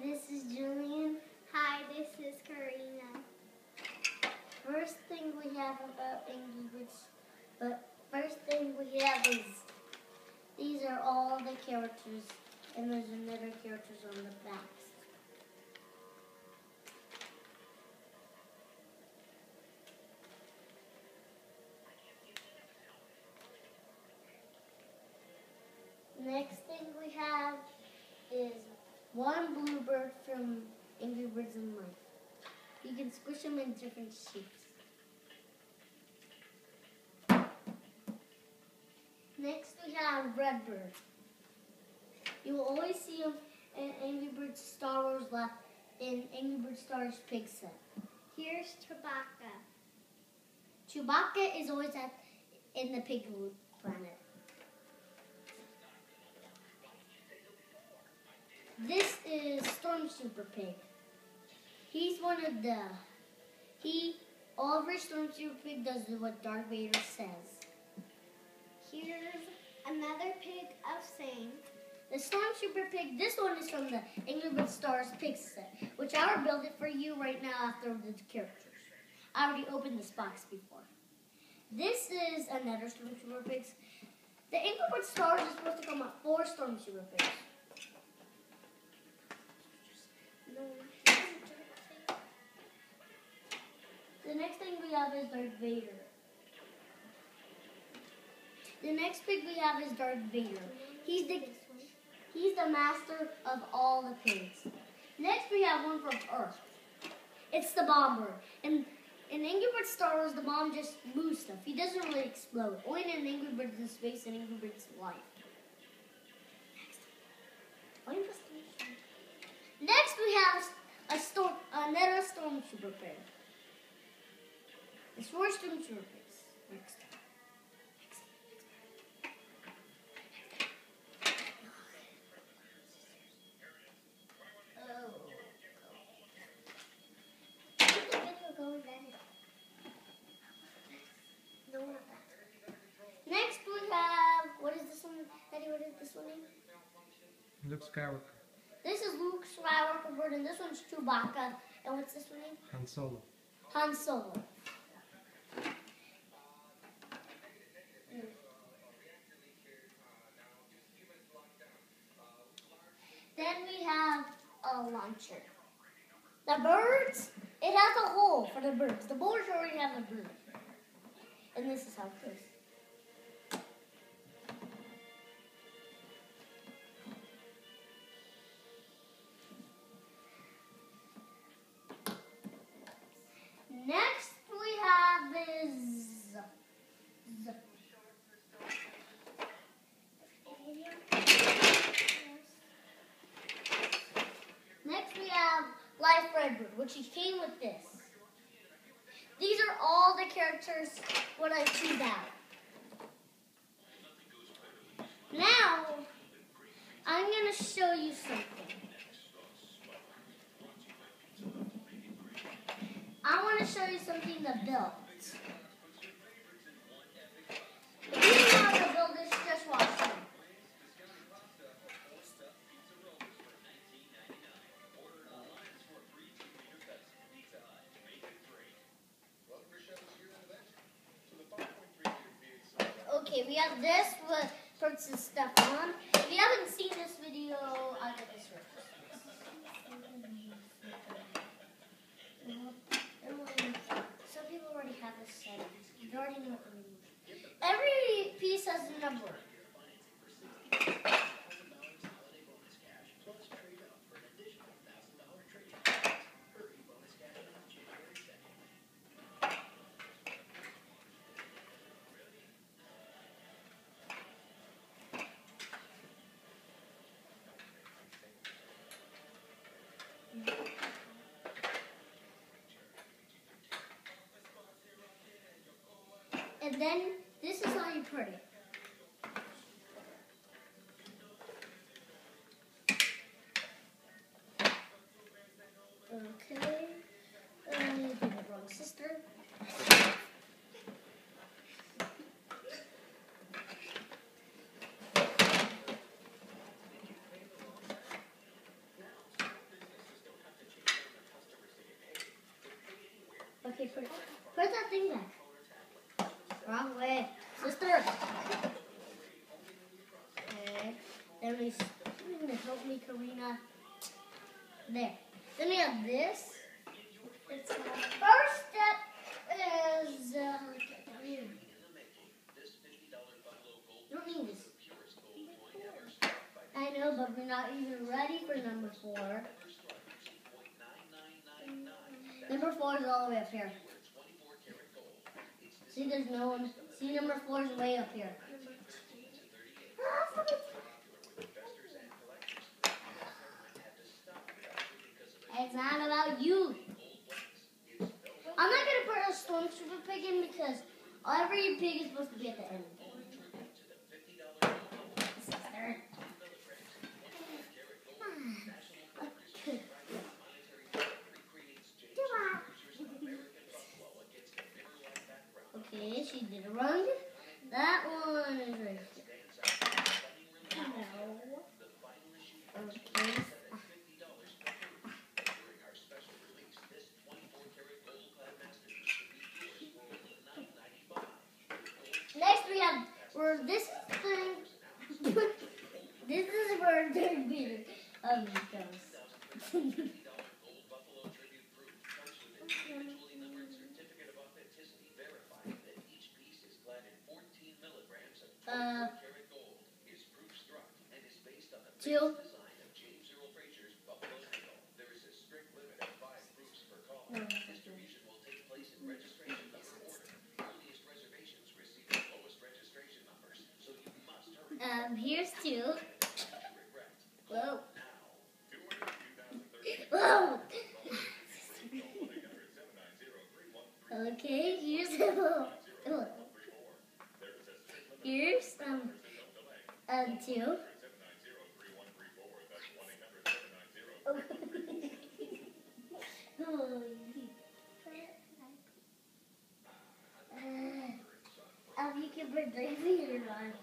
this is Julian. Hi, this is Karina. First thing we have about Angry Birds, first thing we have is these are all the characters, and there's another characters on the backs. Next thing we have is one bluebird from Angry Birds in Life. You can squish them in different shapes. Next we have Redbird. You will always see him in Angry Birds Star Wars in Angry Birds Star Wars Pig set. Here's Chewbacca. Chewbacca is always in the pig planet. This is Stormtrooper Pig. He's one of the... Every Stormtrooper Pig does what Darth Vader says. Here's another pig of same. The Stormtrooper Pig, this one is from the Angry Birds Star Wars Pig set, which I will build it for you right now after the characters. I already opened this box before. This is another Stormtrooper Pig. The Angry Birds Star Wars is supposed to come with 4 Stormtrooper Pigs. The next thing we have is Darth Vader. The next pig we have is Darth Vader. He's the master of all the pigs. Next we have one from Earth. It's the Bomber. And in Angry Birds Star Wars, the bomb just moves stuff. He doesn't really explode. Only in Angry Birds in Space and Angry Birds Life. Next we have another Stormtrooper pig. It's 4 Stormtrooper pigs. Next. Next we have, what is this one? Eddie, what is this one name? Luke Skywalker. This is Luke Skywalker bird, and this one's Chewbacca. And what's this one name? Han Solo. Han Solo. Then we have a launcher. The birds, it has a hole for the birds. The birds already have a bird. And this is how it goes. Next we have is Life Redbird, which he came with this. These are all the characters when I choose out. Now, I'm going to show you something. I want to show you something to build. If you know how to build this, just watch it. Okay, we have this, what puts this stuff on. If you haven't seen this video, I'll get this first. Some people already have this set. You already know what the means. Every piece has a number. And then, this is how you put it. Okay. You did it wrong, sister. Put that thing back. Wrong way. Sister. Okay. Then we help me, Karina. There. Then we have this. It's first step is you don't need this. I know, but we're not even ready for number 4. Number 4 is all the way up here. See, there's no one. See, number 4 is way up here. It's not about you. I'm not going to put a stormtrooper pig in because every pig is supposed to be at the end. Okay, she did a run. That one is right here. Okay. Next we have where this is this is where third beater goes. Two. Here's 2. Whoa. Whoa. Okay, here's here's 2. You can put Daisy in your line.